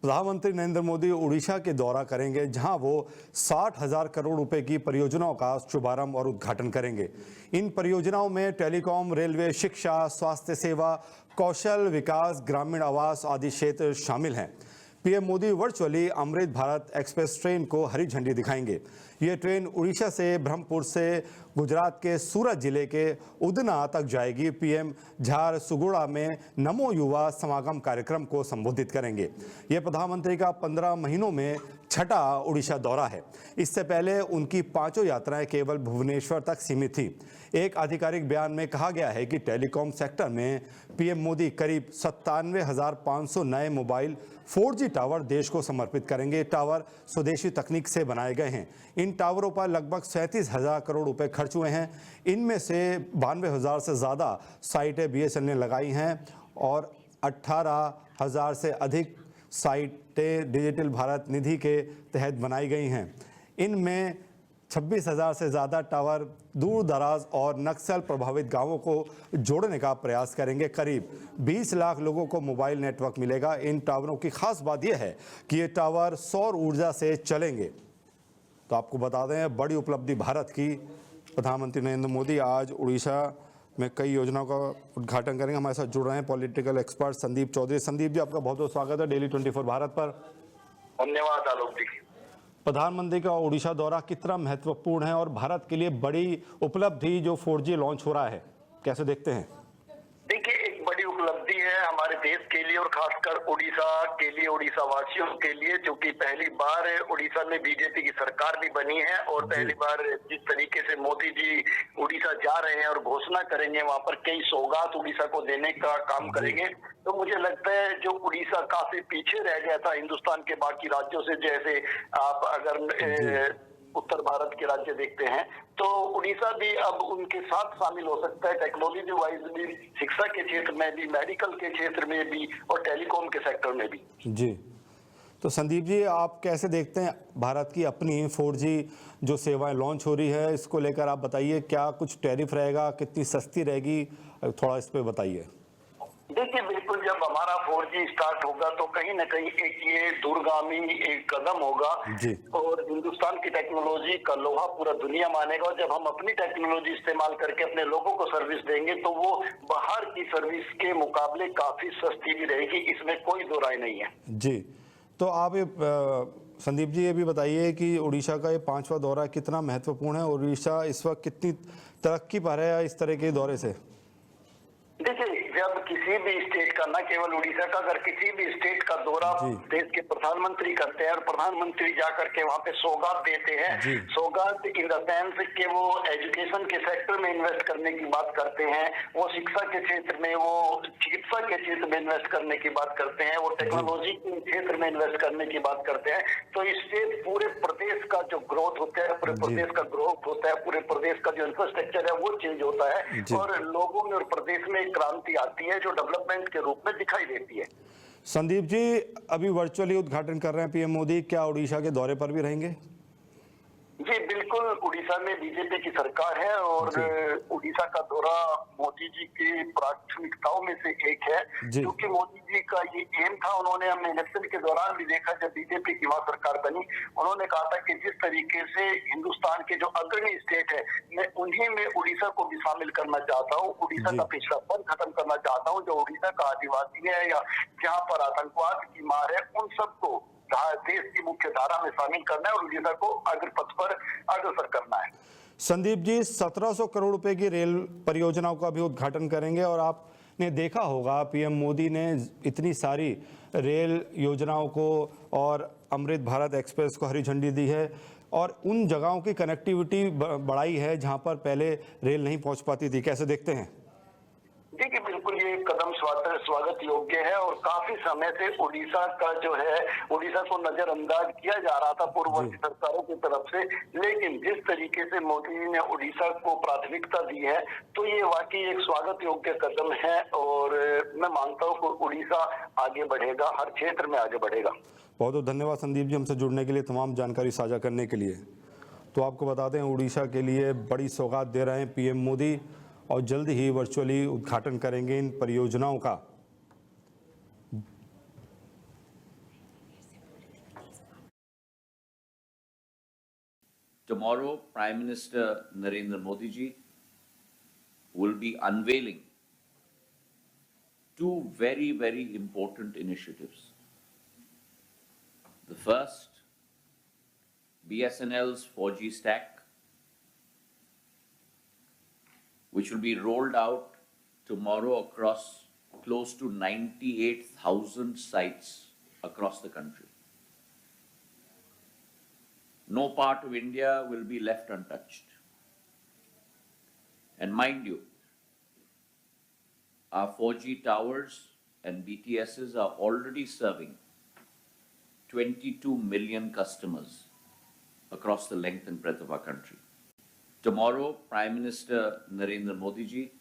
प्रधानमंत्री नरेंद्र मोदी उड़ीसा के दौरा करेंगे, जहां वो 60,000 करोड़ रुपए की परियोजनाओं का शुभारंभ और उद्घाटन करेंगे। इन परियोजनाओं में टेलीकॉम, रेलवे, शिक्षा, स्वास्थ्य सेवा, कौशल विकास, ग्रामीण आवास आदि क्षेत्र शामिल हैं। PM Modi virtually Amrit Bharat express train को हरी झंडी दिखाएंगे। ये ट्रेन उड़ीसा से ब्रह्मपुर से गुजरात के सूरत जिले के उदना तक जाएगी। पीएम झारसुगुड़ा में नमो युवा समागम कार्यक्रम को संबोधित करेंगे। ये प्रधानमंत्री का 15 महीनों में छठा उड़ीसा दौरा है। इससे पहले उनकी 5 यात्राएं केवल भुवनेश्वर तक सीमित थी। एक आधिकारिक बयान में कहा गया है कि टेलीकॉम सेक्टर में पीएम मोदी करीब 97,500 नए मोबाइल 4G टावर देश को समर्पित करेंगे। टावर स्वदेशी तकनीक से बनाए गए हैं। इन टावरों पर लगभग 37,000 करोड़ रुपए खर्च हुए हैं। इनमें से 92,000 से ज़्यादा साइटें BSNL ने लगाई हैं और 18,000 से अधिक साइटें डिजिटल भारत निधि के तहत बनाई गई हैं। इनमें 26,000 से ज़्यादा टावर दूर दराज और नक्सल प्रभावित गांवों को जोड़ने का प्रयास करेंगे। करीब 20 लाख लोगों को मोबाइल नेटवर्क मिलेगा। इन टावरों की खास बात यह है कि ये टावर सौर ऊर्जा से चलेंगे। तो आपको बता दें, बड़ी उपलब्धि भारत की। प्रधानमंत्री नरेंद्र मोदी आज उड़ीसा में कई योजनाओं का उद्घाटन करेंगे। हमारे साथ जुड़ रहे हैं पॉलिटिकल एक्सपर्ट संदीप चौधरी। संदीप जी, आपका बहुत बहुत स्वागत है डेली 24 भारत पर। धन्यवाद आलोक जी। प्रधानमंत्री का उड़ीसा दौरा कितना महत्वपूर्ण है और भारत के लिए बड़ी उपलब्धि जो 4G लॉन्च हो रहा है, कैसे देखते हैं? देखिए, एक बड़ी उपलब्धि है हमारे देश के लिए और खासकर उड़ीसा के लिए, उड़ीसा वासियों के लिए, क्योंकि पहली बार उड़ीसा में बीजेपी की सरकार भी बनी है और पहली बार जिस तरीके से मोदी जी उड़ीसा जा रहे हैं और घोषणा करेंगे, वहां पर कई सौगात उड़ीसा को देने का काम करेंगे। तो मुझे लगता है जो उड़ीसा काफी पीछे रह गया था हिंदुस्तान के बाकी राज्यों से, जैसे आप अगर उत्तर भारत के राज्य देखते हैं तो उड़ीसा भी अब उनके साथ शामिल हो सकता है, टेक्नोलॉजी वाइज भी, शिक्षा के क्षेत्र में भी, मेडिकल के क्षेत्र में भी और टेलीकॉम के सेक्टर में भी। जी, तो संदीप जी, आप कैसे देखते हैं भारत की अपनी 4G जो सेवाएं लॉन्च हो रही है, इसको लेकर आप बताइए, क्या कुछ टैरिफ रहेगा, कितनी सस्ती रहेगी, थोड़ा इस पे बताइए। देखिए, बिल्कुल जब हमारा 4G स्टार्ट होगा तो कहीं ना कहीं एक ये दूरगामी एक कदम होगा और हिंदुस्तान की टेक्नोलॉजी का लोहा पूरा दुनिया मानेगा। और जब हम अपनी टेक्नोलॉजी इस्तेमाल करके अपने लोगों को सर्विस देंगे तो वो बाहर की सर्विस के मुकाबले काफी सस्ती भी रहेगी, इसमें कोई दो राय नहीं है। जी, तो आप संदीप जी ये भी बताइए कि उड़ीसा का ये 5वां दौरा कितना महत्वपूर्ण है। उड़ीसा इस वक्त कितनी तरक्की पर है इस तरह के दौरे से? देखिए, जब किसी भी स्टेट का, न केवल उड़ीसा का, अगर किसी भी स्टेट का दौरा देश के प्रधानमंत्री करते हैं और प्रधानमंत्री जाकर के वहां पे सौगात देते हैं, सौगात इन द सेंस कि वो एजुकेशन के सेक्टर में इन्वेस्ट करने की बात करते हैं, वो शिक्षा के क्षेत्र में, वो चिकित्सा के क्षेत्र में इन्वेस्ट करने की बात करते हैं, वो टेक्नोलॉजी के क्षेत्र में इन्वेस्ट करने की बात करते हैं, तो इससे पूरे प्रदेश का जो ग्रोथ होता है, पूरे प्रदेश का ग्रोथ होता है, पूरे प्रदेश का जो इंफ्रास्ट्रक्चर है वो चेंज होता है और लोगों में और प्रदेश में क्रांति आती है जो डेवलपमेंट के रूप में दिखाई देती है। संदीप जी, अभी वर्चुअली उद्घाटन कर रहे हैं पीएम मोदी, क्या उड़ीसा के दौरे पर भी रहेंगे? जी बिल्कुल, उड़ीसा में बीजेपी की सरकार है और उड़ीसा का दौरा मोदी जी की प्राथमिकताओं में से एक है, क्योंकि मोदी जी का ये एम था। उन्होंने हमने इलेक्शन के दौरान भी देखा, जब बीजेपी की वहां सरकार बनी, उन्होंने कहा था कि जिस तरीके से हिंदुस्तान के जो अग्रणी स्टेट है, मैं उन्हीं में उड़ीसा को भी शामिल करना चाहता हूँ। उड़ीसा का पिछड़ापन खत्म करना चाहता हूँ। जो उड़ीसा का आदिवासी है या जहाँ पर आतंकवाद की मार है, उन सबको देश की मुख्य धारा में शामिल करना है और उड़ीसा को अग्रपथ पर अग्रसर करना है। संदीप जी, 1700 करोड़ रुपए की रेल परियोजनाओं का भी उद्घाटन करेंगे और आपने देखा होगा पीएम मोदी ने इतनी सारी रेल योजनाओं को और अमृत भारत एक्सप्रेस को हरी झंडी दी है और उन जगहों की कनेक्टिविटी बढ़ाई है जहां पर पहले रेल नहीं पहुंच पाती थी। कैसे देखते हैं? देखिए, बिल्कुल ये कदम स्वागत योग्य है और काफी समय से उड़ीसा का जो है, उड़ीसा को नजरअंदाज किया जा रहा था पूर्ववर्ती सरकारों की तरफ से, लेकिन जिस तरीके से मोदी जी ने उड़ीसा को प्राथमिकता दी है तो ये वाकई एक स्वागत योग्य कदम है और मैं मानता हूँ कि उड़ीसा आगे बढ़ेगा, हर क्षेत्र में आगे बढ़ेगा। बहुत बहुत धन्यवाद संदीप जी, हमसे जुड़ने के लिए, तमाम जानकारी साझा करने के लिए। तो आपको बता दें, उड़ीसा के लिए बड़ी सौगात दे रहे हैं पीएम मोदी और जल्द ही वर्चुअली उद्घाटन करेंगे इन परियोजनाओं का। Tomorrow, Prime Minister Narendra Modi ji will be unveiling two very, very important initiatives. The first, BSNL's 4G stack, which will be rolled out tomorrow across close to 98,000 sites across the country. No part of India will be left untouched. And mind you, our 4G towers and BTSs are already serving 22 million customers across the length and breadth of our country. Tomorrow, Prime Minister Narendra Modi ji